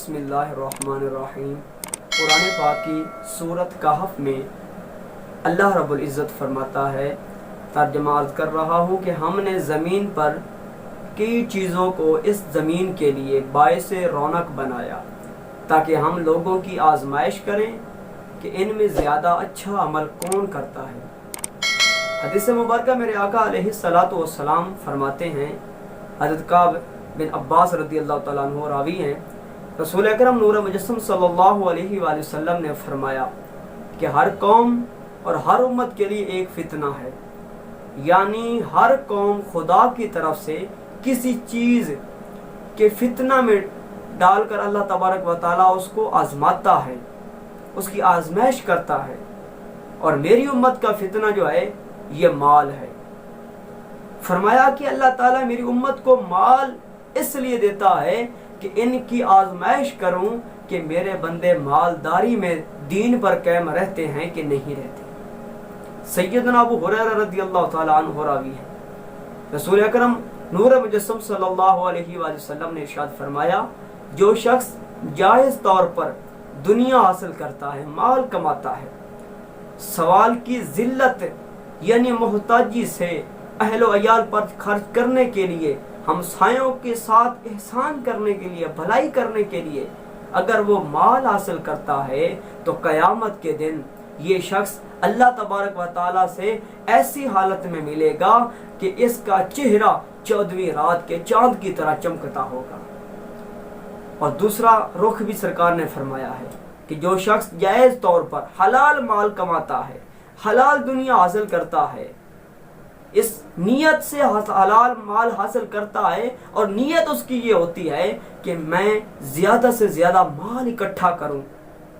بسم اللہ الرحمن الرحیم۔ قرآن پاک کی سورت کہف میں اللہ رب العزت فرماتا ہے، ترجمہ عرض کر رہا ہوں کہ ہم نے زمین پر کئی چیزوں کو اس زمین کے لیے باعث رونق بنایا تاکہ ہم لوگوں کی آزمائش کریں کہ ان میں زیادہ اچھا عمل کون کرتا ہے۔ حدیث مبارکہ میرے آقا علیہ الصلوۃ والسلام فرماتے ہیں، حضرت کعب بن عباس رضی اللہ تعالیٰ عنہ راوی ہیں، رسول اکرم نور مجسم صلی اللہ علیہ وآلہ وسلم نے فرمایا کہ ہر قوم اور ہر امت کے لیے ایک فتنہ ہے، یعنی ہر قوم خدا کی طرف سے کسی چیز کے فتنہ میں ڈال کر اللہ تبارک و تعالیٰ اس کو آزماتا ہے، اس کی آزمائش کرتا ہے، اور میری امت کا فتنہ جو ہے یہ مال ہے۔ فرمایا کہ اللہ تعالیٰ میری امت کو مال اس لیے دیتا ہے کہ ان کی آزمائش کروں کہ میرے بندے مالداری میں دین پر قائم رہتے ہیں کہ نہیں رہتے۔ سیدنا ابو ہریرہ رضی اللہ تعالیٰ عنہ راوی ہے، رسول اکرم نور مجسم صلی اللہ علیہ وآلہ وسلم نے ارشاد فرمایا، جو شخص جائز طور پر دنیا حاصل کرتا ہے، مال کماتا ہے، سوال کی ذلت یعنی محتاجی سے اہل و عیال پر خرچ کرنے کے لیے، ہمسایوں کے ساتھ احسان کرنے کے لیے، بھلائی کرنے کے لیے اگر وہ مال حاصل کرتا ہے تو قیامت کے دن یہ شخص اللہ تبارک و تعالیٰ سے ایسی حالت میں ملے گا کہ اس کا چہرہ 14ویں رات کے چاند کی طرح چمکتا ہوگا۔ اور دوسرا رخ بھی سرکار نے فرمایا ہے کہ جو شخص جائز طور پر حلال مال کماتا ہے، حلال دنیا حاصل کرتا ہے، اس نیت سے حلال مال حاصل کرتا ہے، اور نیت اس کی یہ ہوتی ہے کہ میں زیادہ سے زیادہ مال اکٹھا کروں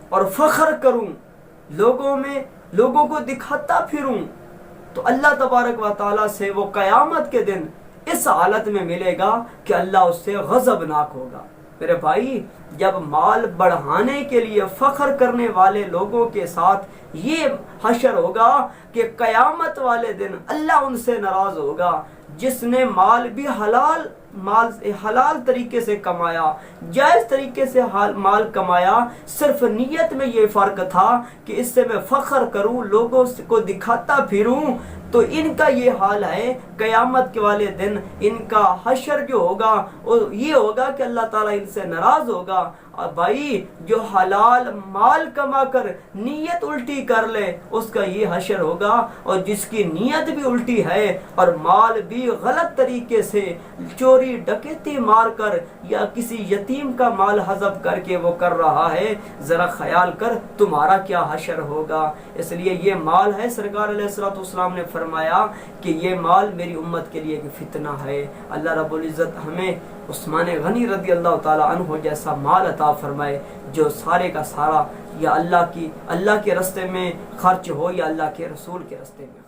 اور فخر کروں، لوگوں کو دکھاتا پھروں، تو اللہ تبارک و تعالیٰ سے وہ قیامت کے دن اس حالت میں ملے گا کہ اللہ اس سے غضبناک ہوگا۔ میرے بھائی، جب مال بڑھانے کے لیے فخر کرنے والے لوگوں کے ساتھ یہ حشر ہوگا کہ قیامت والے دن اللہ ان سے ناراض ہوگا، جس نے مال بھی حلال طریقے سے کمایا، جائز طریقے سے مال کمایا، صرف نیت میں یہ فرق تھا کہ اس سے میں فخر کروں، لوگوں کو دکھاتا پھروں، تو ان کا یہ حال ہے۔ قیامت کے والے دن ان کا حشر جو ہوگا وہ یہ ہوگا کہ اللہ تعالیٰ ان سے ناراض ہوگا۔ اور بھائی، جو حلال مال کما کر نیت الٹی کر لے اس کا یہ حشر ہوگا، اور جس کی نیت بھی الٹی ہے اور مال بھی غلط طریقے سے چوری ڈکیتی مار کر یا کسی یتیم کا مال حذف کر کے وہ کر رہا ہے، ذرا خیال کر تمہارا کیا حشر ہوگا۔ اس لیے یہ مال ہے، سرکار علیہ الصلوۃ والسلام نے فرمایا کہ یہ مال میری امت کے لیے ایک فتنہ ہے۔ اللہ رب العزت ہمیں عثمان غنی رضی اللہ تعالیٰ عنہ جیسا مال عطا فرمائے جو سارے کا سارا یا اللہ کے راستے میں خرچ ہو یا اللہ کے رسول کے راستے میں۔